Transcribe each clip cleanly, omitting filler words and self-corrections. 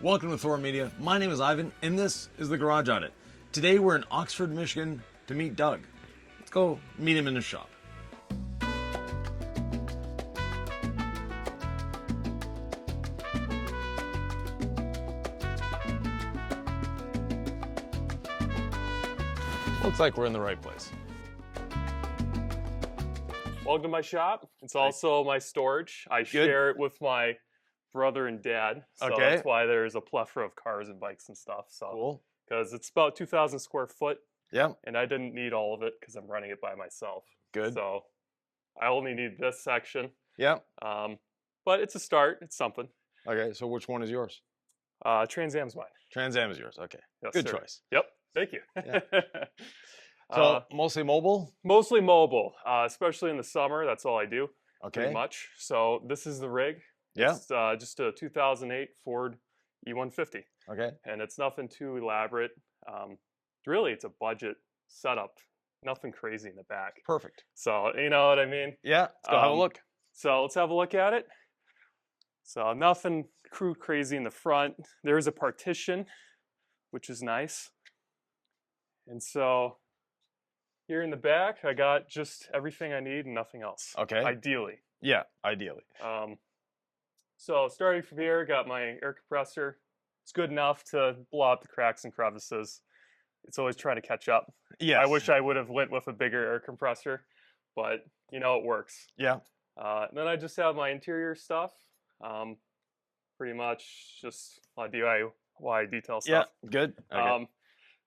Welcome to Thor Media. My name is Ivan, and this is the Garage Audit. Today we're in Oxford, Michigan to meet Doug. Let's go meet him in his shop. Looks like we're in the right place. Welcome to my shop. It's also my storage. I share it with my brother and dad, so that's why there's a plethora of cars and bikes and stuff. So Cool. Because it's about 2,000 square foot. Yeah. And I didn't need all of it because I'm running it by myself. Good. So I only need this section. Yeah. But it's a start. It's something. Okay, so which one is yours? Trans Am's mine. Trans Am is yours. Okay. Yes, Good sir. choice. Yep. Thank you. Yeah. So mostly mobile? Mostly mobile, especially in the summer. That's all I do. Okay. Pretty much. So this is the rig. Yeah. It's just a 2008 Ford E150. Okay. And it's nothing too elaborate. Really, it's a budget setup. Nothing crazy in the back. Perfect. So, you know what I mean? Yeah, let's go have a look. So let's have a look at it. So nothing crazy in the front. There's a partition, which is nice. And so here in the back, I got just everything I need and nothing else. Okay. Ideally. Yeah, ideally. So starting from here, got my air compressor. It's good enough to blow out the cracks and crevices. It's always trying to catch up. Yeah. I wish I would have went with a bigger air compressor, but you know, it works. Yeah. And then I just have my interior stuff. Pretty much just a lot of DIY detail stuff. Yeah, good. Okay.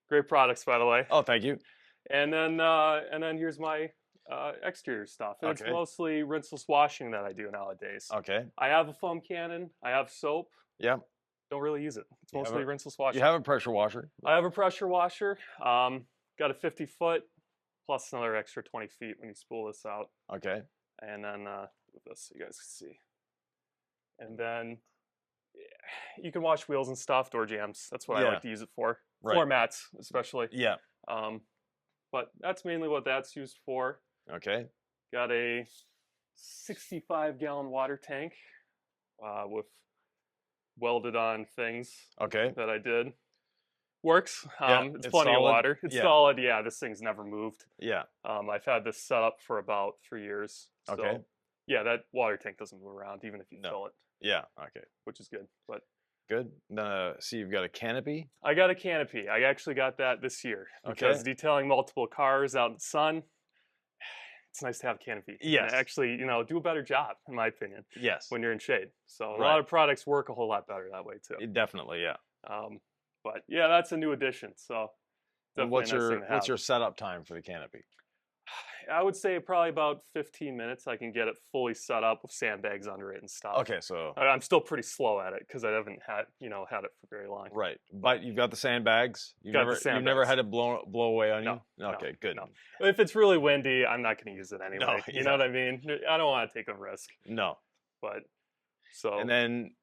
Great products, by the way. Oh, thank you. And then here's my exterior stuff. And it's Okay. mostly rinseless washing that I do nowadays. Okay. I have a foam cannon. I have soap. Yeah. Don't really use it. It's You have mostly rinseless washing. You have a pressure washer. I have a pressure washer. Got a 50 foot plus another extra 20 feet when you spool this out. Okay. And then with this, so you guys can see. And then you can wash wheels and stuff, door jams. That's what I like to use it for. Right. Floor mats, especially. Yeah. But that's mainly what that's used for. Okay. Got a 65-gallon water tank with welded on things Okay. that I did. Works. Yeah, it's it's plenty solid. of water. It's Yeah. solid. Yeah, this thing's never moved. Yeah. I've had this set up for about 3 years. Okay. So, yeah, that water tank doesn't move around even if you No. fill it, Yeah. Okay. which is good. But Good. See, you've got a canopy. I got a canopy. I actually got that this year because detailing multiple cars out in the sun, it's nice to have a canopy. Yes. And actually, do a better job, in my opinion, Yes. when you're in shade. So a Right. lot of products work a whole lot better that way too. Definitely. Yeah. But yeah, that's a new addition. So And definitely a nice thing to what's have. your setup time for the canopy? I would say probably about 15 minutes. I can get it fully set up with sandbags under it and stuff. Okay. So I'm still pretty slow at it because I haven't had it for very long. right, but you've got the sandbags. You've Got the never sandbags. had it blow away on you. No, Okay. Good. no. If it's really windy, I'm not going to use it anyway. No, You know what I mean? I don't want to take a risk. No. But so And then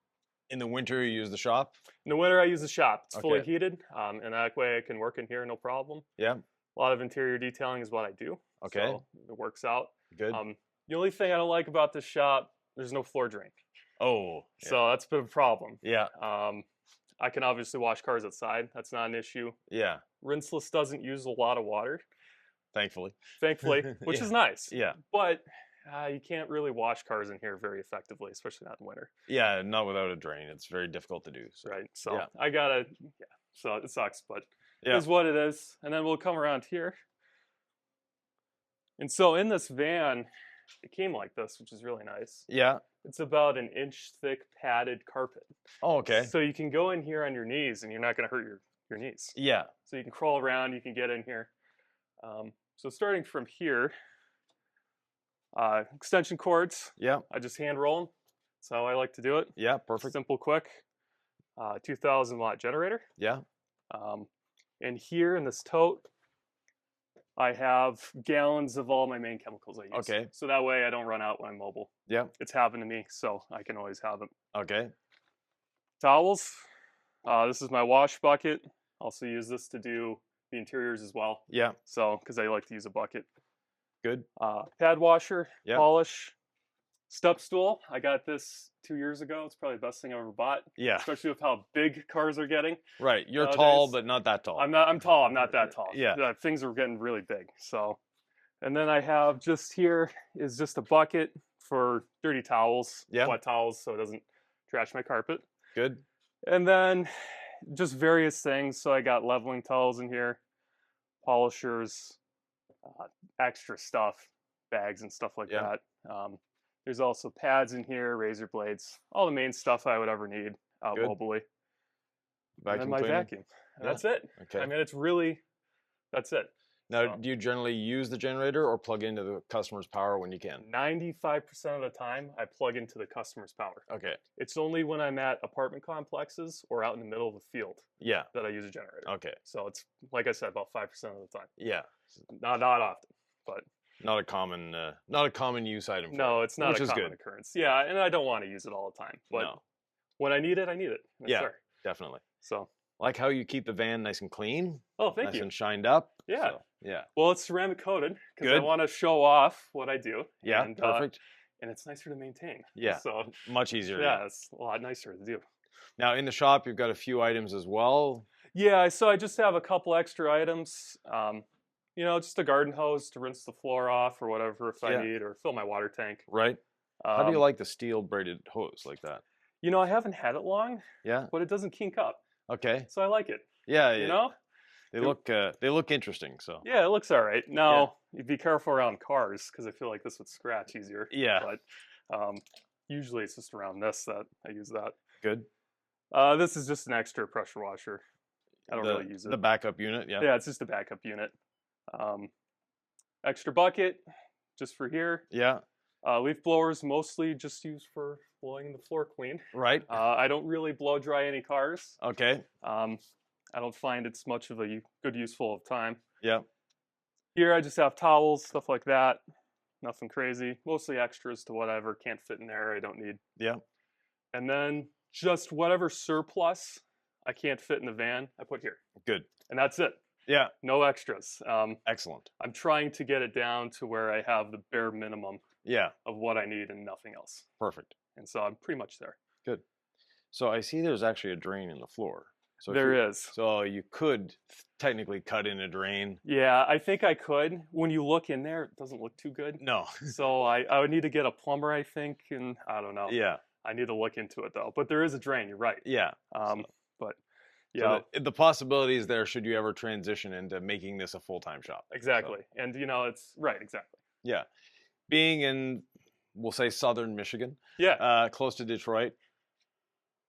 in the winter, you use the shop. in the winter, I use the shop. It's fully Okay. heated, and that way I can work in here no problem. Yeah. A lot of interior detailing is what I do. Okay. So it works out. Good. The only thing I don't like about this shop, there's no floor drain. Oh. Yeah. So that's a bit of a problem. Yeah. I can obviously wash cars outside. That's not an issue. Yeah. Rinseless doesn't use a lot of water, Thankfully. thankfully, which Yeah. is nice. Yeah. But you can't really wash cars in here very effectively, especially not in winter. Yeah. Not without a drain. It's very difficult to do. So. Right. So yeah. So it sucks, but Yeah. it is what it is. And then we'll come around here. And so in this van, it came like this, which is really nice. Yeah. It's about an inch thick padded carpet. Oh, okay. So you can go in here on your knees and you're not going to hurt your knees. Yeah. So you can crawl around, you can get in here. So starting from here, extension cords, Yeah. I just hand roll them. That's how I like to do it. Yeah. Perfect. Simple, quick. 2,000 watt generator. Yeah. And here in this tote, I have gallons of all my main chemicals I use. Okay. So that way I don't run out when I'm mobile. Yeah. It's happened to me, so I can always have them. Okay. Towels. This is my wash bucket. Also use this to do the interiors as well. Yeah. So, because I like to use a bucket. Good. Pad washer, Yeah. polish, Step stool. I got this 2 years ago. It's probably the best thing I ever bought. Yeah. Especially with how big cars are getting. Right. You're nowadays. tall, but not that tall. I'm tall. I'm not that tall. Yeah. Things are getting really big. So, and then I have just here is just a bucket for dirty towels, Yeah. wet towels, so it doesn't trash my carpet. Good. And then just various things. So I got leveling towels in here, polishers, extra stuff, bags and stuff like Yeah. that. There's also pads in here, razor blades, all the main stuff I would ever need out Good. mobily. And Vacuum then my cleaner? vacuum. And Yeah. that's it. Okay. I mean, it's really, that's it. Now, So, do you generally use the generator or plug into the customer's power when you can? 95% of the time, I plug into the customer's power. Okay. It's only when I'm at apartment complexes or out in the middle of the field Yeah. that I use a generator. Okay. So it's, like I said, about 5% of the time. Yeah. Not often, but Not a common use item. For no, it, it's not which a is common good. occurrence. Yeah, and I don't want to use it all the time. But No. when I need it, I need it. It's Yeah. there. Definitely. So, Like how you keep the van nice and clean, oh, thank nice you. and shined up. Yeah. So, yeah. Well, it's ceramic coated because I Good. want to show off what I do. Yeah. And, Perfect. and it's nicer to maintain. Yeah. So, Much easier. yeah, it's a lot nicer to do. Now in the shop, you've got a few items as well. Yeah, so I just have a couple extra items. Just a garden hose to rinse the floor off or whatever if Yeah. I need, or fill my water tank. Right. How do you like the steel braided hose like that? I haven't had it long, Yeah. but it doesn't kink up, Okay. so I like it. Yeah. You know? They look interesting. So. Yeah, it looks all right. Now, you be careful around cars because I feel like this would scratch easier. Yeah. But usually it's just around this that I use that. Good. This is just an extra pressure washer. I don't really use it. The backup unit. Yeah. Yeah, it's just a backup unit. Extra bucket just for here. Yeah. Leaf blowers mostly just used for blowing the floor clean. Right. I don't really blow dry any cars. Okay. I don't find it's much of a good useful of time. Yeah. Here I just have towels, stuff like that. Nothing crazy. Mostly extras to whatever can't fit in there I don't need. Yeah. And then just whatever surplus I can't fit in the van, I put here. Good. And that's it. Yeah. No extras. Excellent. I'm trying to get it down to where I have the bare minimum Yeah. of what I need and nothing else. Perfect. And so I'm pretty much there. Good. So I see there's actually a drain in the floor. So There is. So you could technically cut in a drain. Yeah, I think I could. When you look in there, it doesn't look too good. No. So I would need to get a plumber, I think, and I don't know. Yeah. I need to look into it though. But there is a drain. You're right. Yeah. But So yeah, the possibilities there should you ever transition into making this a full-time shop. exactly. And it's right. Exactly. Yeah. Being in, we'll say, southern Michigan, Yeah. close to Detroit,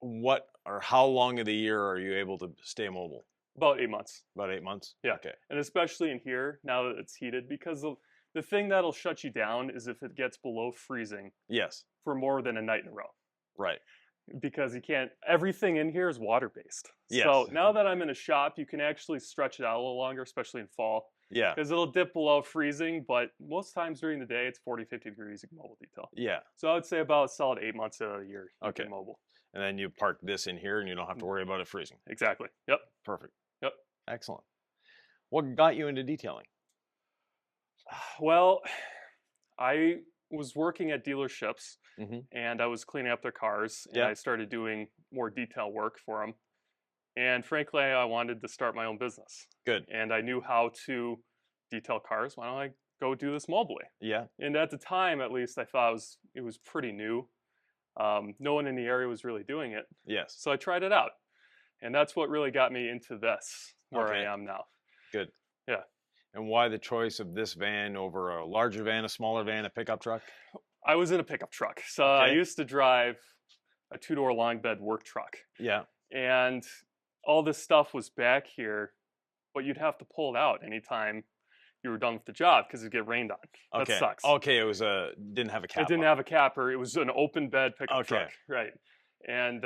what or how long of the year are you able to stay mobile? About 8 months. About 8 months? Yeah. Okay. And especially in here now that it's heated, because the thing that'll shut you down is if it gets below freezing Yes. for more than a night in a row. Right. Because you can't, everything in here is water based. Yes. So now that I'm in a shop, you can actually stretch it out a little longer, especially in fall, Yeah. because it'll dip below freezing, but most times during the day, it's 40, 50 degrees in mobile detail. Yeah. So I would say about a solid 8 months of the year you Okay. can mobile. And then you park this in here and you don't have to worry about it freezing. Exactly. Yep. Perfect. Yep. Excellent. What got you into detailing? Well, I was working at dealerships Mm-hmm. and I was cleaning up their cars and Yeah. I started doing more detail work for them. And frankly, I wanted to start my own business. Good. And I knew how to detail cars. Why don't I go do this mobily? Yeah. And at the time, at least, I thought it was pretty new. No one in the area was really doing it. Yes. So I tried it out. And that's what really got me into this, where Okay. I am now. Good. Yeah. And why the choice of this van over a larger van, a smaller van, a pickup truck? I was in a pickup truck. So I Okay. used to drive a 2-door long bed work truck. Yeah. And all this stuff was back here, but you'd have to pull it out anytime you were done with the job because it'd get rained on. Okay. That sucks. Okay. It was didn't have a cap. It didn't on have a capper. It was an open bed pickup Okay. truck. Right. And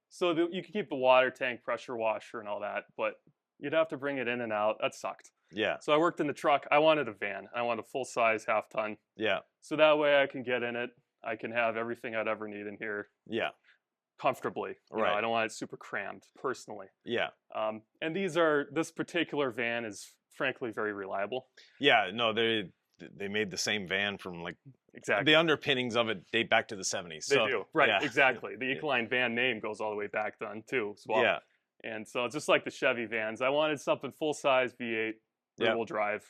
so you could keep the water tank, pressure washer, and all that, but you'd have to bring it in and out. That sucked. Yeah. So I worked in the truck. I wanted a van. I wanted a full-size half-ton. Yeah. So that way I can get in it. I can have everything I'd ever need in here Yeah. comfortably. You know, Right. I don't want it super crammed personally. Yeah. And this particular van is frankly very reliable. Yeah. No, they made the same van from like exactly. The underpinnings of it date back to the 70s. They do, right? yeah. Exactly. The Ecoline van name goes all the way back then too, as well. Yeah. And so it's just like the Chevy vans. I wanted something full size V8, rear wheel drive,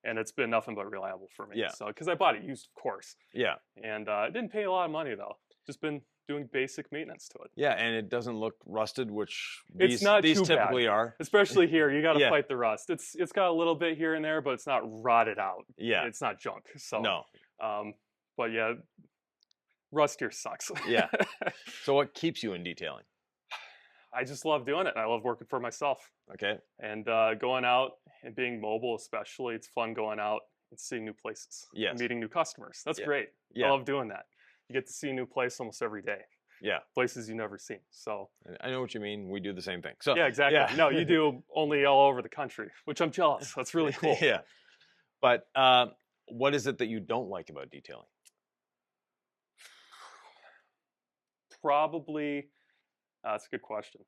and it's been nothing but reliable for me. Yeah. So because I bought it used, of course. Yeah. And I didn't pay a lot of money though. Just been doing basic maintenance to it. Yeah, and it doesn't look rusted, which It's these, not these too typically bad. are. Especially here, you got to Yeah. fight the rust. It's got a little bit here and there, but it's not rotted out. Yeah. It's not junk. So No. but yeah, rust here sucks. Yeah. So what keeps you in detailing? I just love doing it. I love working for myself. Okay. And going out and being mobile, especially, it's fun going out and seeing new places. Yes. And meeting new customers. That's Yeah. great. Yeah. I love doing that. You get to see a new place almost every day. Yeah. Places you've never seen. So I know what you mean. We do the same thing. So yeah, exactly. Yeah. No, you do only all over the country, which I'm jealous. That's really cool. Yeah. But what is it that you don't like about detailing? Probably, that's a good question.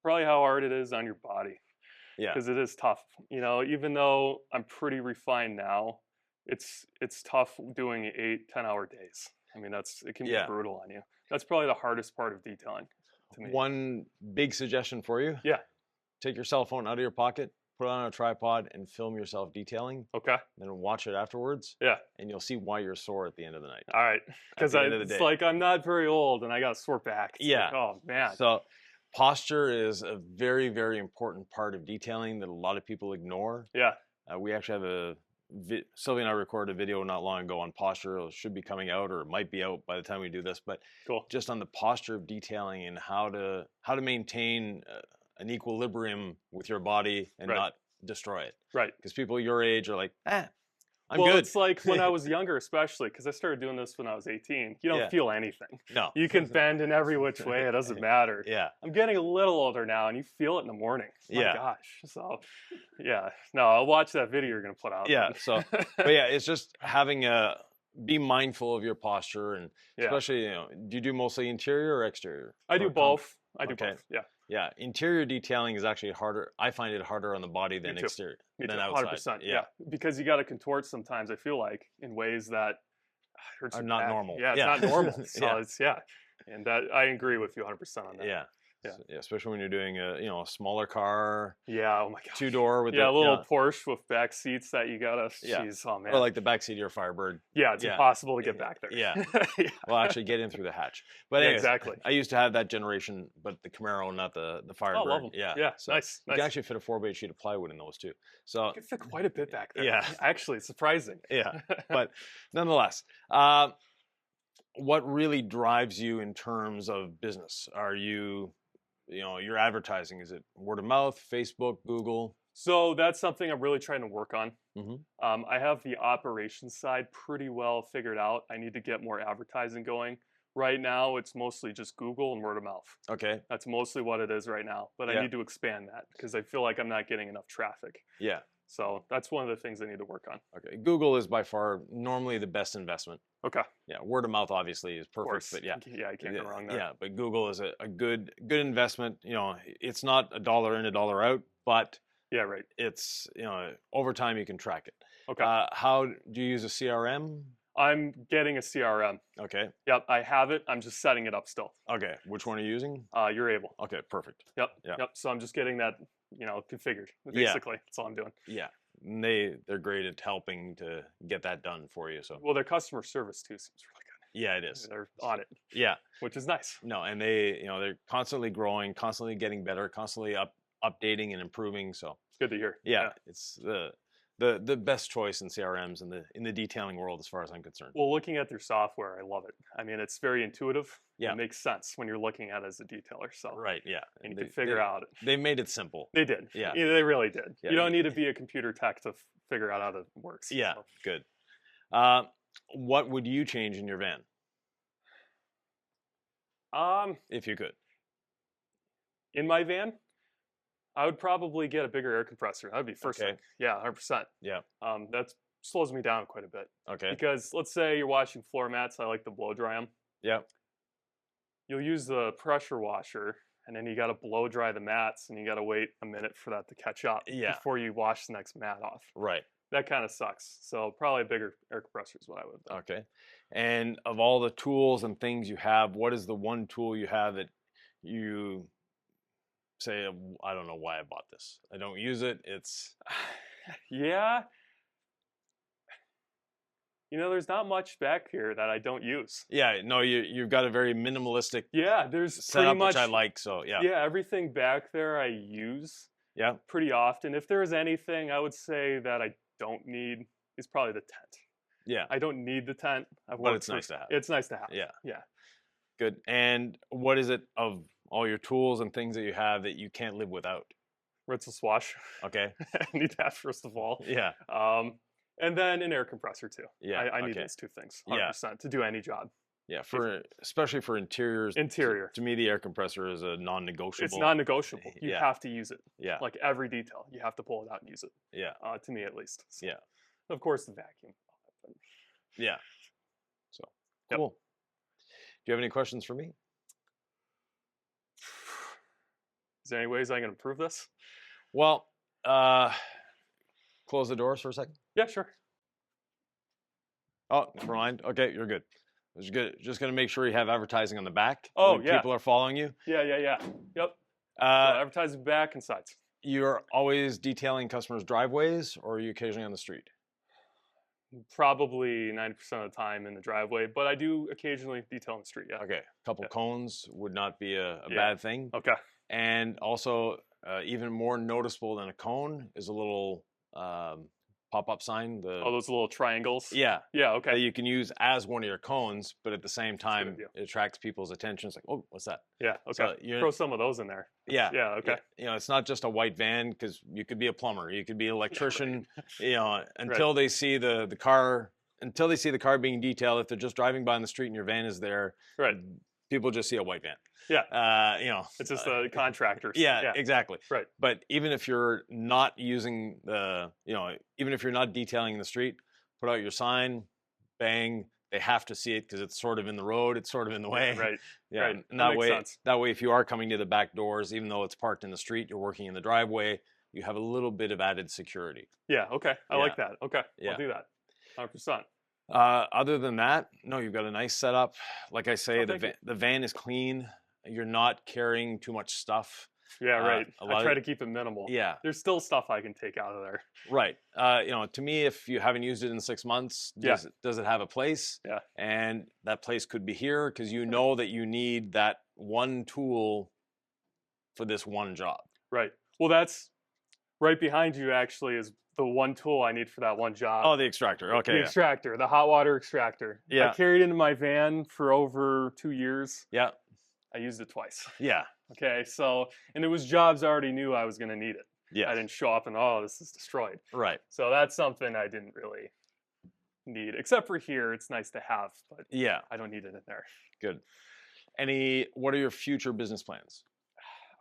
Probably how hard it is on your body. Yeah. Because it is tough. You know, even though I'm pretty refined now, it's tough doing 8-10 hour days. I mean, it can be Yeah. brutal on you. That's probably the hardest part of detailing to me. One big suggestion for you. Yeah. Take your cell phone out of your pocket, put it on a tripod, and film yourself detailing. Okay. Then watch it afterwards. Yeah. And you'll see why you're sore at the end of the night. All right. Because the end of the it's day. like I'm not very old and I got a sore back. It's Yeah. like, oh man. So posture is a very, very important part of detailing that a lot of people ignore. Yeah. We actually have Sylvia and I recorded a video not long ago on posture. It should be coming out, or it might be out by the time we do this. But Cool. just on the posture of detailing and how to maintain an equilibrium with your body and Right. not destroy it. Right. Because people your age are like, I'm well, good. it's like when I was younger, especially because I started doing this when I was 18. You don't Yeah. feel anything. No. You can bend in every which way. It doesn't matter. Yeah. I'm getting a little older now, and you feel it in the morning. My Yeah. gosh. So, yeah. No, I'll watch that video you're going to put out. Yeah. then. So, but yeah, it's just having be mindful of your posture, and Yeah. especially, do you do mostly interior or exterior? I do Or both. I do Okay. both. Yeah. Yeah, interior detailing is actually harder. I find it harder on the body than too. exterior, Me than too. outside. 100%. Yeah. Because you got to contort sometimes, I feel like, in ways that hurts Are your not back. normal. Yeah, it's Yeah. not normal. So Yeah. it's, yeah. And I agree with you 100% on that. Yeah. Yeah. Yeah, especially when you're doing a smaller car, Yeah. Oh my gosh. 2-door with Yeah, the, a little Porsche with back seats that you gotta. Yeah. Jeez, oh man. or like the backseat of your Firebird. yeah, it's yeah. impossible to get back there. Yeah. Yeah. Well, actually get in through the hatch. But Yeah, anyways, exactly. I used to have that generation, but the Camaro, not the Firebird. Oh, love them. Yeah. Yeah. So Nice. you Nice. can actually fit a 4x8 sheet of plywood in those too. So You can fit quite a bit back there. Yeah. Actually, it's surprising. yeah. But nonetheless, what really drives you in terms of business? Are your advertising? Is it word of mouth, Facebook, Google? So that's something I'm really trying to work on. Mhm. I have the operations side pretty well figured out. I need to get more advertising going. Right now, it's mostly just Google and word of mouth. Okay. That's mostly what it is right now. But I Yeah. need to expand that because I feel like I'm not getting enough traffic. Yeah. So that's one of the things I need to work on. Okay. Google is by far normally the best investment. Okay. Yeah. Word of mouth obviously is Of perfect, course. but yeah. Yeah, I can't go wrong there. Yeah, but Google is a good investment. It's not a dollar in, a dollar out, but Yeah, right. it's over time you can track it. Okay. How do you use a CRM? I'm getting a CRM. Okay. Yep, I have it. I'm just setting it up still. Okay. Which one are you using? You're able. Okay, perfect. Yep. Yeah. Yep. So I'm just getting that, configured. Yeah. Basically, that's all I'm doing. Yeah. And they're great at helping to get that done for you. So Well, their customer service too seems really good. yeah, it is. They're on it, Yeah. which is nice. No, and they're constantly growing, constantly getting better, constantly updating and improving. So It's good to hear. yeah. It's the best choice in CRMs in the detailing world, as far as I'm concerned. Well, looking at their software, I love it. I mean, it's very intuitive. Yeah. It makes sense when you're looking at it as a detailer. So Right. Yeah. and you can figure out. They made it simple. They did. Yeah. They really did. Yeah. You don't need to be a computer tech to figure out how it works. Yeah. So. Good. What would you change in your van if you could? In my van, I would probably get a bigger air compressor. That'd be first Okay. thing. Yeah, 100%. Yeah. That slows me down quite a bit. Okay. Because let's say you're washing floor mats, I like to blow dry them. Yeah. You'll use the pressure washer, and then you got to blow dry the mats, and you got to wait a minute for that to catch up Yeah. before you wash the next mat off. Right. that kind of sucks. So probably a bigger air compressor is what I would have done. Okay. And of all the tools and things you have, what is the one tool you have that you say, I don't know why I bought this. I don't use it. It's Yeah. You know, there's not much back here that I don't use. yeah, no, you've got a very minimalistic Yeah, there's pretty setup, much, which I like. So yeah, yeah, everything back there I use yeah, pretty often. If there's anything I would say that I don't need is probably the tent. yeah. I don't need the tent. But it's nice to have. It's nice to have. Yeah, Yeah. good. And what is it of all your tools and things that you have that you can't live without? Rinse and wash. Okay. I need that first of all. Yeah. And then an air compressor too. Yeah. I need okay. those two things 100% to do any job. Yeah, especially for interiors. Interior. To me, the air compressor is a non-negotiable. It's non-negotiable. You Yeah. have to use it. Yeah. Like every detail, you have to pull it out and use it. Yeah. To me, at least. So, Yeah. Of course, the vacuum. Yeah. So Yep. cool. Do you have any questions for me? Is there any ways I can improve this? Well, close the doors for a second. Yeah, sure. Oh, never mind. Okay, you're good. Just gonna make sure you have advertising on the back. Oh, when yeah. People are following you. Yeah. Yep. So Uh, advertising back and sides. you're always detailing customers' driveways, or are you occasionally on the street? Probably 90% of the time in the driveway, but I do occasionally detail in the street. Yeah. Okay, a couple Yeah. cones would not be a Yeah. bad thing. Okay. And also, even more noticeable than a cone is a little pop-up sign. Oh, those little triangles. Yeah, Yeah. that Okay. you can use as one of your cones, but at the same a good time, idea. it attracts people's attention. It's like, oh, what's that? Yeah. Okay. So you're, Throw some of those in there. yeah, Yeah. Okay. you know, it's not just a white van because you could be a plumber, you could be an electrician. You know, until they see the car, until they see the car being detailed. If they're just driving by on the street and your van is there, Right. people just see a white van. Yeah. You know, It's just the contractors. yeah, exactly. Right. But even if you're not using even if you're not detailing in the street, put out your sign, bang, they have to see it because it's sort of in the road, it's sort of in the way. Right. Yeah. Right. And That that makes way, sense. if you are coming to the back doors, even though it's parked in the street, you're working in the driveway, you have a little bit of added security. Yeah. Okay. I like that. Okay. Yeah. I'll do that. 100%. Other than that, no, you've got a nice setup. Like I say, Oh, thank you. the van is clean. You're not carrying too much stuff. Yeah. Right. a lot I try of- to keep it minimal. Yeah, There's still stuff I can take out of there. right. To me, if you haven't used it in 6 months, does it have a place? Yeah. And that place could be here because you know that you need that one tool for this one job. Right. Well, that's right behind you. Actually, is the one tool I need for that one job. Oh, the extractor. Okay. The Yeah. extractor, the hot water extractor. Yeah. I carried it in my van for over 2 years. Yeah. I used it twice. Yeah. Okay, so, and it was jobs I already knew I was going to need it. Yeah. I didn't show up and, oh, this is destroyed. Right. So that's something I didn't really need, except for here. It's nice to have, but Yeah. I don't need it in there. Good. What are your future business plans?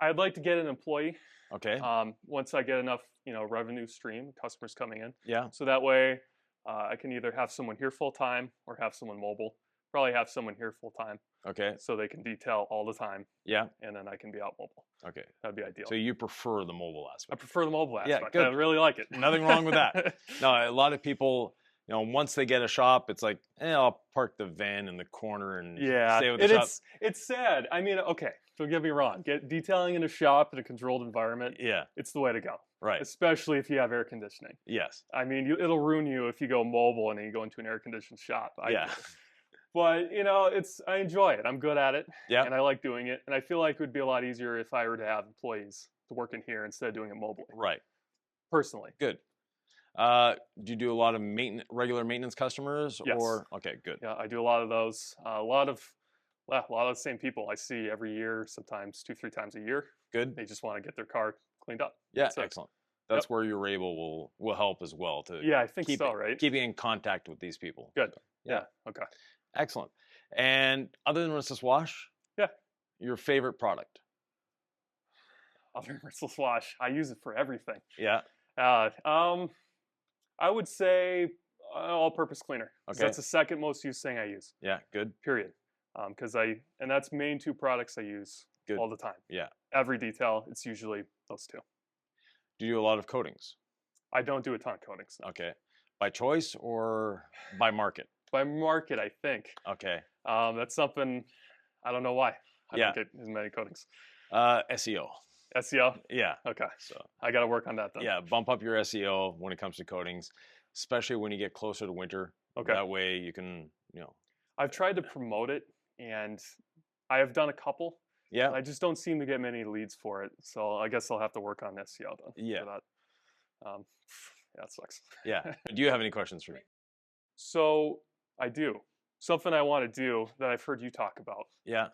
I'd like to get an employee Okay. once I get enough, revenue stream, customers coming in. Yeah. So that way I can either have someone here full time or have someone mobile. Probably have someone here full time Okay. so they can detail all the time, Yeah. and then I can be out mobile. Okay. That'd be ideal. So you prefer the mobile I aspect? prefer the mobile Yeah, aspect. good. I really like it. Nothing wrong with that. No, a lot of people, once they get a shop, it's like, I'll park the van in the corner and Yeah, stay with the and shop. it's sad. I mean, okay, don't get me wrong. Detailing in a shop in a controlled environment, Yeah. it's the way to go. Right. Especially if you have air conditioning. Yes. I mean, it'll ruin you if you go mobile and then you go into an air conditioned shop. Yeah. But I enjoy it. I'm good at it. Yeah. And I like doing it. And I feel like it would be a lot easier if I were to have employees to work in here instead of doing it mobily. Right. Personally. Good. Do you do a lot of regular maintenance customers? Yes. Or okay, good. Yeah, I do a lot of those. A lot of the same people I see every year, sometimes 2-3 times a year. Good. They just want to get their car cleaned up. Yeah, That's it. excellent. That's where your Able will help as well to Yeah, I think keep so, right? keeping in contact with these people. Good. So, Yeah. Okay. Excellent. And other than Rinseless Wash, Yeah. your favorite product? Other than Rinseless Wash, I use it for everything. Yeah. I would say all-purpose cleaner. 'Cause Okay. That's the second most used thing I use. Yeah. Good. Period. And that's main 2 products I use Good. all the time. Yeah. Every detail, it's usually those 2. Do you do a lot of coatings? I don't do a ton of coatings. No. Okay. By choice or by market? By market, I think. Okay. That's something, I don't know why I Yeah. don't get as many coatings. SEO. SEO? Yeah. Okay. So I got to work on that then. yeah, bump up your SEO when it comes to coatings, especially when you get closer to winter. Okay. That way you can, I've tried to promote it, and I have done a couple. yeah. I just don't seem to get many leads for it. So I guess I'll have to work on SEO then. Yeah. For that. Yeah, it sucks. Yeah. Do you have any questions for me? So I do. Something I want to do that I've heard you talk about. Yeah.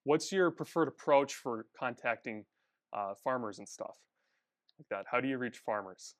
What's your preferred approach for contacting farmers and stuff like that? How do you reach farmers?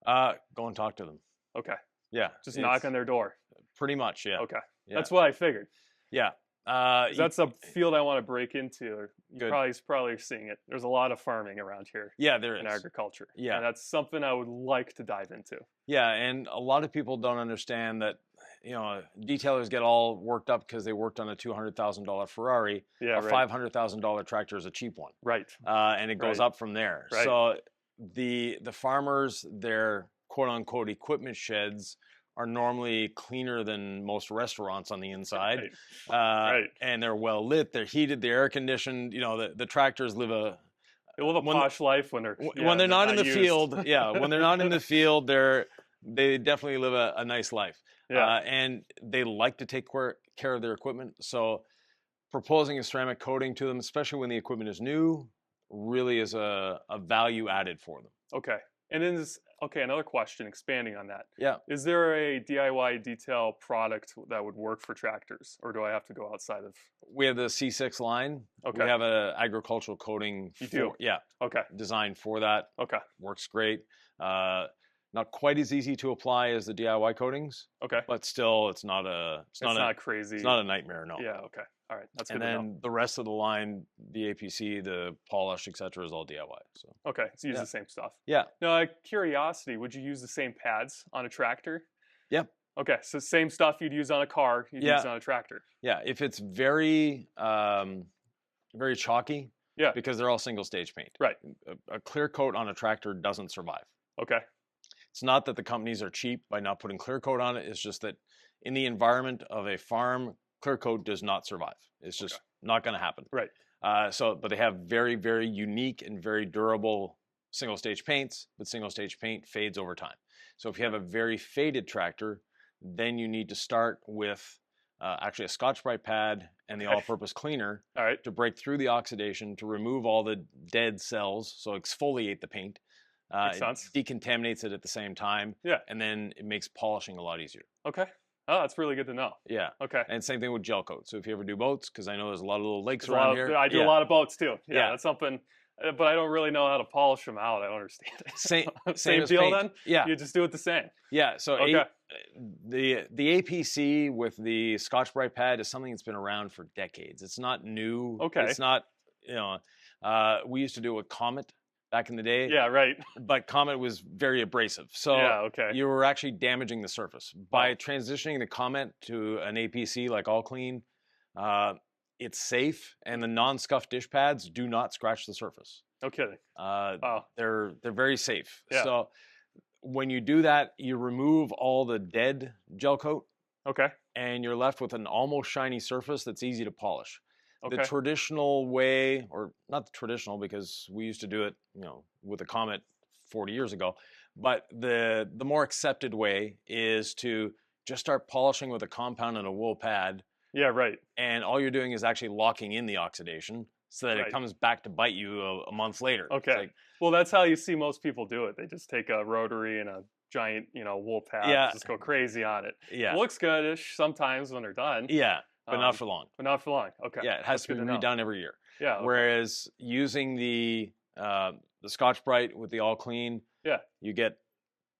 Go and talk to them. Okay. Yeah. Just knock on their door. Pretty much. Yeah. Okay. Yeah. That's what I figured. Yeah. 'Cause that's a field I want to break into. You Good. probably seeing it. There's a lot of farming around here Yeah, there in is. agriculture. Yeah. And that's something I would like to dive into. Yeah, and a lot of people don't understand that, detailers get all worked up because they worked on a $200,000 Ferrari. Yeah, A right. $500,000 tractor is a cheap one, Right. and it goes Right. up from there. Right. So the farmers, their quote unquote equipment sheds are normally cleaner than most restaurants on the inside, Right. and they're well lit, they're heated, they're air conditioned. The tractors live a They live a when- posh life when they're when they're not in the used. field. Yeah, when they're not in the field, they definitely live a nice life. Yeah. And they like to take care of their equipment. So proposing a ceramic coating to them, especially when the equipment is new, really is a value added for them. Okay. And then another question, expanding on that. Yeah. Is there a DIY detail product that would work for tractors, or do I have to go outside of? We have the C6 line. Okay. We have an agricultural coating. You do? Yeah. Okay. Designed for that. Okay. Works great. Not quite as easy to apply as the DIY coatings, Okay. but still, it's not crazy. It's not a nightmare. No. Yeah. Okay. All right. That's And good to know. then the rest of the line, the APC, the polish, etc., is all DIY. So Okay. So use Yeah. the same stuff. yeah, Now, curiosity, would you use the same pads on a tractor? Yep. Okay. So same stuff you'd use on a car, you'd Yeah. use on a tractor. yeah. If it's very, very chalky, Yeah. because they're all single stage paint. Right. A clear coat on a tractor doesn't survive. Okay. It's not that the companies are cheap by not putting clear coat on it. It's just that in the environment of a farm, clear coat does not survive. It's just not going to happen. Right. But they have very, very unique and very durable single stage paints, but single stage paint fades over time. So if you have a very faded tractor, then you need to start with actually a Scotch-Brite pad and the Okay. all-purpose cleaner All right. to break through the oxidation, to remove all the dead cells, so exfoliate the paint. Makes It sense. decontaminates it at the same time. Yeah. And then it makes polishing a lot easier. Okay. Oh, that's really good to know. Yeah. Okay. And same thing with gel coat. So if you ever do boats, because I know there's a lot of little lakes There's a around lot of- here. I do yeah. a lot of boats too. Yeah, Yeah. that's something, but I don't really know how to polish them out. I don't understand it. Same Same as deal paint. then? Yeah. You just do it the same. Yeah. So Okay. the APC with the Scotch-Brite pad is something that's been around for decades. It's not new. Okay. It's not, we used to do it with Comet back in the day. Yeah, right. But Comet was very abrasive. So Yeah, okay. you were actually damaging the surface. By transitioning the Comet to an APC like All Clean, it's safe, and the non-scuff dish pads do not scratch the surface. No kidding. Wow. They're very safe. Yeah. So when you do that, you remove all the dead gel coat, Okay. and you're left with an almost shiny surface that's easy to polish. Okay. The traditional way, or not the traditional, because we used to do it, with a Comet 40 years ago, but the more accepted way is to just start polishing with a compound and a wool pad, Yeah, right. and all you're doing is actually locking in the oxidation so that Right. it comes back to bite you a month later. It's Okay. like, Well, that's how you see most people do it. They just take a rotary and a giant, wool pad, Yeah. and just go crazy on it. yeah, Looks goodish sometimes when they're done, yeah, but not Um, for long. but not for long. Okay. Yeah, it has That's to be good to know. redone every year. Yeah. Okay. Whereas using the Scotch-Brite with the All Clean, Yeah. you get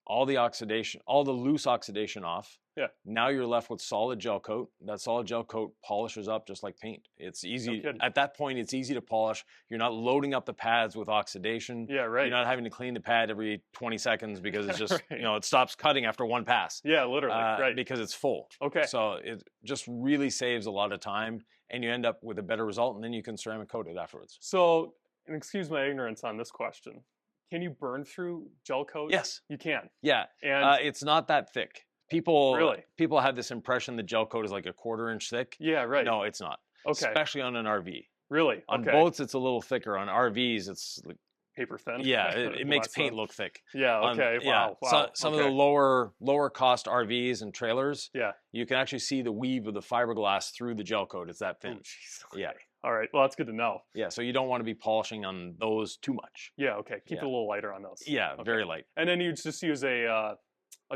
all the oxidation, all the loose oxidation off. Yeah. Now you're left with solid gel coat. That solid gel coat polishes up just like paint. It's easy. kidding. At that point, it's easy to polish. You're not loading up the pads with oxidation. Yeah, right. You're not having to clean the pad every 20 seconds because it's just, Right. it stops cutting after one pass. Yeah, literally. Right. Because it's full. Okay. So it just really saves a lot of time, and you end up with a better result, and then you can ceramic coat it afterwards. So, and excuse my ignorance on this question. can you burn through gel coat? Yes. You can. Yeah. And It's not that thick. People really? have this impression that gel coat is like a 1/4 inch thick. Yeah, right. No, it's not. Okay. Especially on an RV. Really? On Okay. boats, it's a little thicker. On RVs, it's like, Paper thin. yeah, it makes Less paint than. look thick. Yeah. Okay. Yeah, Wow. some Okay. of the lower cost RVs and trailers, Yeah. you can actually see the weave of the fiberglass through the gel coat. It's that Oh, thin. jeez. Yeah. Okay. All right. Well, that's good to know. Yeah, so you don't want to be polishing on those too much. Yeah. Okay. Keep it Yeah. a little lighter on those. Yeah, Okay. very light. And then you just use a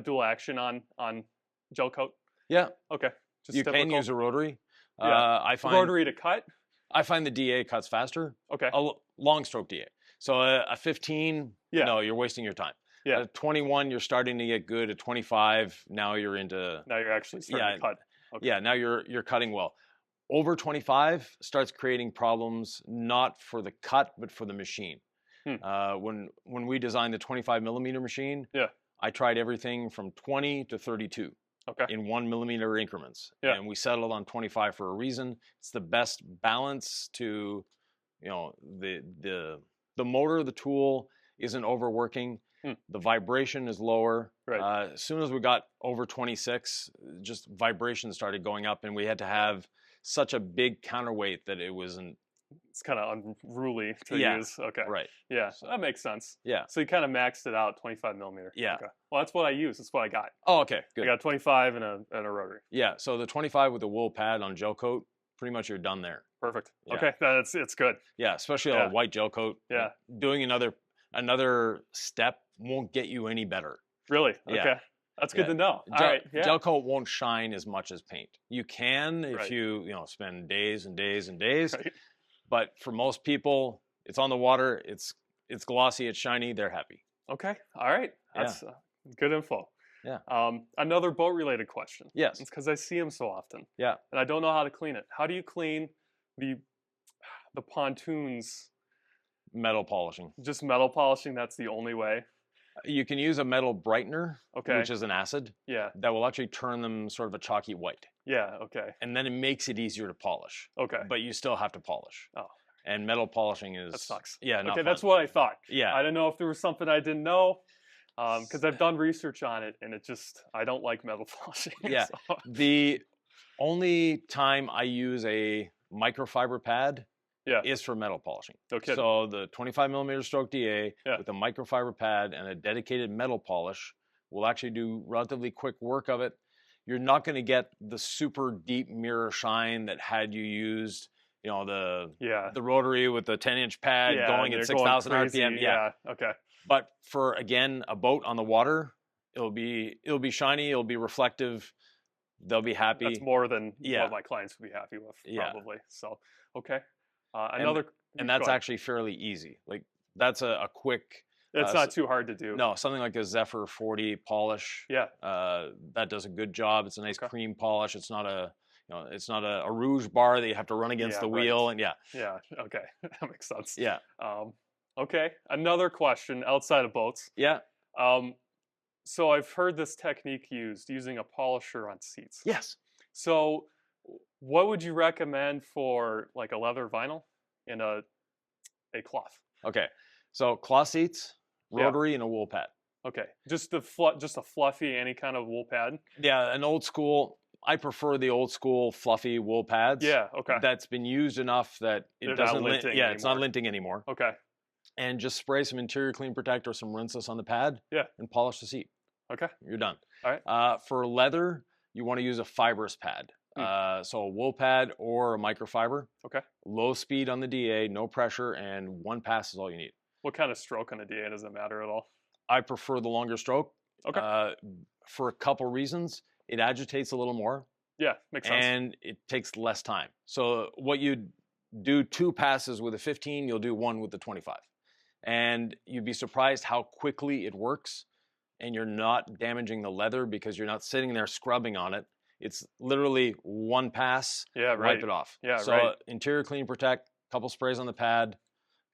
dual action on gel coat. Yeah, Okay. Just you can typical. use a rotary. Yeah. I find Rotary to cut. I find the DA cuts faster. Okay. A long stroke DA. So a 15, Yeah. no, you're wasting your time. Yeah. At 21, you're starting to get good. At 25, now you're into Now you're actually starting to cut. Okay. yeah. Now you're cutting well. Over 25 starts creating problems not for the cut but for the machine. When we designed the 25 millimeter machine, Yeah. I tried everything from 20 to 32. Okay. In 1 millimeter increments. Yeah. And we settled on 25 for a reason. It's the best balance to, the motor of the tool isn't overworking. The vibration is lower. Right. As soon as we got over 26, just vibration started going up, and we had to have such a big counterweight that it wasn't. It's kind of unruly to Yeah. use. Okay. Right. Yeah. So- That makes sense. Yeah. So you kind of maxed it out, 25 millimeter. Yeah. Okay. Well, that's what I use. That's what I got. Oh, okay. I Good. got 25 and a rotary. Yeah. So the 25 with the wool pad on gel coat, pretty much you're done there. Perfect. Yeah. Okay. It's good. Yeah. Especially on Yeah. a white gel coat. Yeah. Doing another step won't get you any better. Really? Yeah. Okay. That's good Yeah. to know. All right. Yeah. Gel coat won't shine as much as paint. You can if Right. you spend days and days and days. Right. But for most people, it's on the water, it's glossy, it's shiny, they're happy. Okay. All right. That's good info. Yeah. Another boat related question. Yes. It's because I see them so often. Yeah. And I don't know how to clean it. How do you clean the pontoons? Metal polishing. Just metal polishing. That's the only way. You can use a metal brightener, Okay. which is an acid, Yeah. that will actually turn them sort of a chalky white. Yeah. Okay. And then it makes it easier to polish. Okay. But you still have to polish. Oh. And metal polishing is... That sucks. Yeah, not Okay. fun. That's what I thought. Yeah. I didn't know if there was something I didn't know. Because I've done research on it, and I don't like metal polishing. Yeah. So. The only time I use a microfiber pad Yeah. is for metal polishing. No kidding. So the 25 millimeter stroke DA Yeah. with a microfiber pad and a dedicated metal polish will actually do relatively quick work of it. You're not going to get the super deep mirror shine that had you used, the rotary with the 10-inch pad Yeah, going they're at 6,000 crazy. RPM. Yeah. Okay. But for, again, a boat on the water, it'll be shiny, it'll be reflective. They'll be happy. That's more than Yeah. what my clients would be happy with, Yeah. probably. So, okay. And Go that's ahead. actually fairly easy. Like that's a quick. It's not too hard to do. No, something like a Zephyr 40 polish. Yeah. That does a good job. It's a nice Okay. cream polish. It's not a rouge bar that you have to run against Yeah, the right. wheel. And yeah. Yeah. Okay. That makes sense. Yeah. Okay. Another question outside of boats. Yeah. So I've heard this technique used using a polisher on seats. Yes. So what would you recommend for like a leather vinyl and a cloth? Okay. So cloth seats, Yeah. rotary, and a wool pad. Okay. Just a fluffy, any kind of wool pad? Yeah. An old school. I prefer the old school fluffy wool pads. Yeah. Okay. That's been used enough that it They're not doesn't linting Yeah, it's not anymore. linting anymore. Okay. And just spray some interior clean protect or some rinseless on the pad. Yeah. And polish the seat. Okay. You're done. All right. For leather, you want to use a fibrous pad. So a wool pad or a microfiber. Okay. Low speed on the DA, no pressure, and one pass is all you need. What kind of stroke on a DA? Does it matter at all? I prefer the longer stroke. Okay. For a couple reasons. It agitates a little more. Yeah, makes sense. And it takes less time. So what you do 2 passes with a 15, you'll do 1 with the 25. And you'd be surprised how quickly it works. And you're not damaging the leather because you're not sitting there scrubbing on it. It's literally 1 pass, Yeah, right. wipe it off. Yeah, so right. interior clean protect, couple sprays on the pad,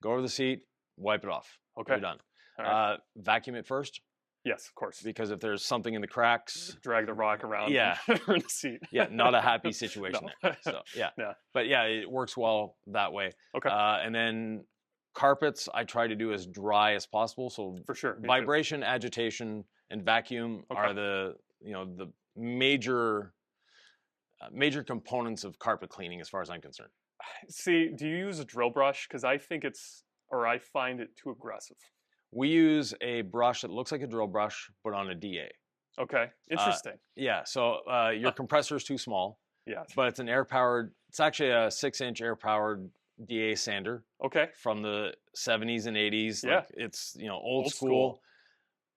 go over the seat, wipe it off. Okay. You're done. All right. Vacuum it first Yes, of course. because if there's something in the cracks, Drag the rock around. Yeah. in the seat. yeah, not a happy situation No. there. So yeah. Yeah. But yeah, it works well that way. Okay. And then Carpets, I try to do as dry as possible. So For sure. Me too. vibration, agitation, and vacuum Okay. are the the major major components of carpet cleaning, as far as I'm concerned. See, do you use a drill brush? Because I think I find it too aggressive. We use a brush that looks like a drill brush, but on a DA. Okay, interesting. Yeah, so your compressor is too small, Yeah. but it's an air-powered, it's actually a 6-inch air-powered DA sander Okay. from the 70s and 80s. Yeah. Like, it's, old Old school, school.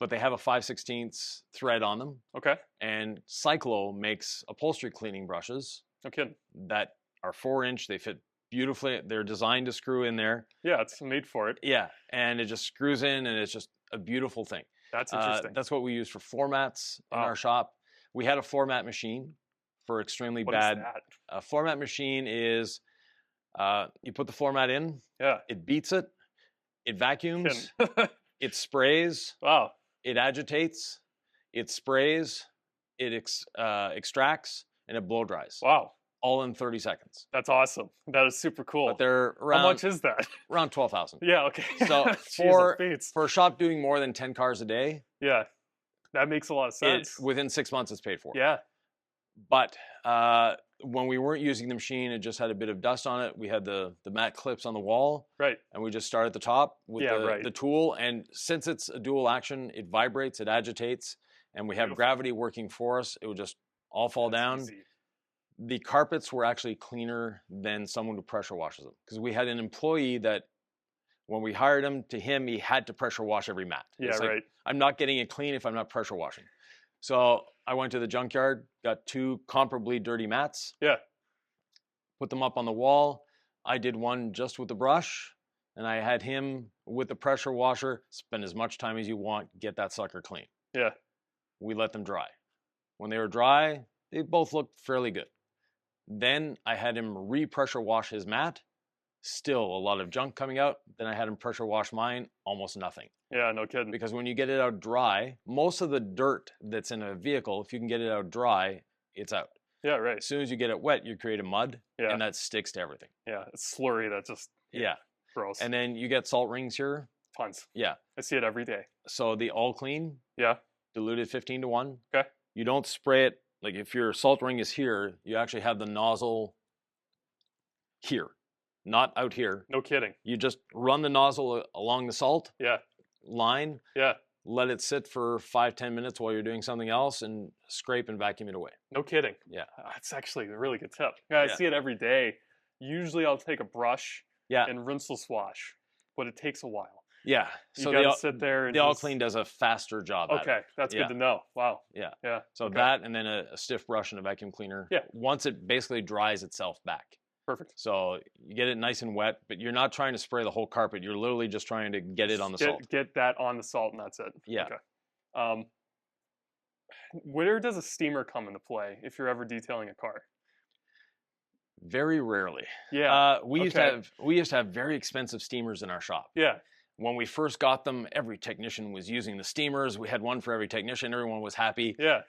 but they have a 5/16 thread on them. Okay. And Cyclo makes upholstery cleaning brushes No kidding. that are 4-inch. They fit beautifully. They're designed to screw in there. Yeah, it's made for it. Yeah, and it just screws in, and it's just a beautiful thing. That's interesting. That's what we use for floor mats in our shop. We had a floor mat machine for extremely What bad. is that? A floor mat machine is you put the floor mat in, Yeah. it beats it, it vacuums, Kidding. it sprays, Wow. it agitates, it sprays, it extracts, and it blow dries. Wow. All in 30 seconds. That's awesome. That is super cool. But they're around, How much is that? around 12,000. Yeah, okay. So Jeez, that beats. for a shop doing more than 10 cars a day, Yeah. That makes a lot of sense. within 6 months it's paid for. Yeah. But when we weren't using the machine, it just had a bit of dust on it. We had the mat clips on the wall, Right. and we just start at the top with Yeah, the tool. And since it's a dual action, it vibrates, it agitates, and we have Beautiful. gravity working for us. It would just all fall That's down. easy. The carpets were actually cleaner than someone who pressure washes them, because we had an employee that when we hired him, he had to pressure wash every mat. Yeah, It's like, right. I'm not getting it clean if I'm not pressure washing. So I went to the junkyard, got 2 comparably dirty mats. Yeah. Put them up on the wall. I did one just with the brush, and I had him with the pressure washer. Spend as much time as you want, get that sucker clean. Yeah. We let them dry. When they were dry, they both looked fairly good. Then I had him re-pressure wash his mat. Still a lot of junk coming out. Then I had him pressure wash mine, almost nothing. Yeah, no kidding. Because when you get it out dry, most of the dirt that's in a vehicle, if you can get it out dry, it's out. Yeah, right. As soon as you get it wet, you create a mud, Yeah. and that sticks to everything. Yeah, it's slurry. That's just Yeah. gross. And then you get salt rings here. Tons. Yeah. I see it every day. So the all clean, Yeah. diluted 15-1. Okay. You don't spray it. Like if your salt ring is here, you actually have the nozzle here, not out here. No kidding. You just run the nozzle along the salt Yeah. line, Yeah. let it sit for 5-10 minutes while you're doing something else, and scrape and vacuum it away. No kidding. Yeah. That's actually a really good tip. Yeah, I Yeah. see it every day. Usually I'll take a brush Yeah. and rinseless swash, but it takes a while. Yeah. You So gotta sit there and the all just- clean does a faster job at it. Okay, that's Yeah. good to know. Wow. Yeah. Yeah. So Okay. that, and then a stiff brush and a vacuum cleaner. Yeah. Once it basically dries itself back. Perfect. So you get it nice and wet, but you're not trying to spray the whole carpet. You're literally just trying to get it on the salt. Get that on the salt, and that's it. Yeah. Okay. Where does a steamer come into play if you're ever detailing a car? Very rarely. Yeah. We used to have very expensive steamers in our shop. Yeah. When we first got them, every technician was using the steamers. We had one for every technician. Everyone was happy. Yeah.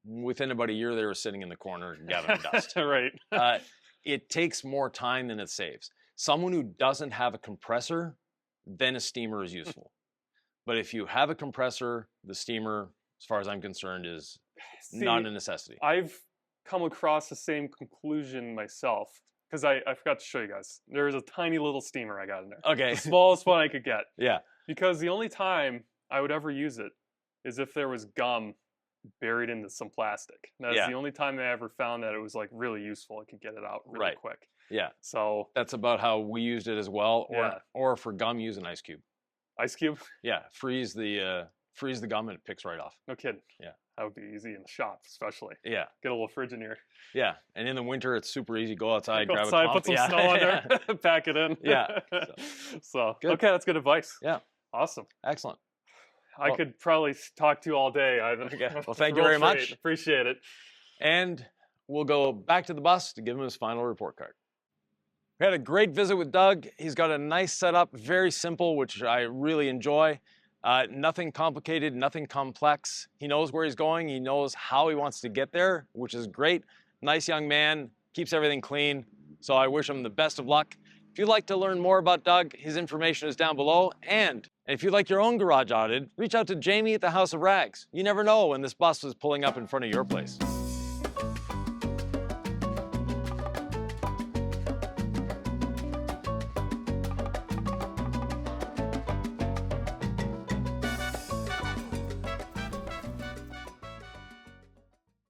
Within about a year, they were sitting in the corner gathering dust. Right. It takes more time than it saves. Someone who doesn't have a compressor, then a steamer is useful. But if you have a compressor, the steamer, as far as I'm concerned, is not a necessity. I've come across the same conclusion myself because I forgot to show you guys. There's a tiny little steamer I got in there. Okay. The smallest one I could get. Yeah. Because the only time I would ever use it is if there was gum buried into some plastic. That's Yeah. the only time I ever found that it was like really useful. I could get it out really Right. quick. Yeah. So That's about how we used it as well. Yeah. Or for gum, use an ice cube. ice cube, Yeah. Freeze the gum and it picks right off. no kidding. Yeah. That would be easy in the shop, especially. Yeah. Get a little fridge in here. Yeah. And in the winter, it's super easy. Go outside, Go grab outside, a put some yeah. snow on there, pack it in. Yeah. So Good. okay, that's good advice. Yeah. Awesome. Excellent. I Well- could probably talk to you all day, Ivan. Okay. Well, thank you Real very much. great. Appreciate it. And we'll go back to the bus to give him his final report card. We had a great visit with Doug. He's got a nice setup, very simple, which I really enjoy. Nothing complicated, nothing complex. He knows where he's going. He knows how he wants to get there, which is great. Nice young man, keeps everything clean. So I wish him the best of luck. If you'd like to learn more about Doug, his information is down below. And if you'd like your own garage audited, reach out to Jamie at the House of Rags. You never know when this bus is pulling up in front of your place.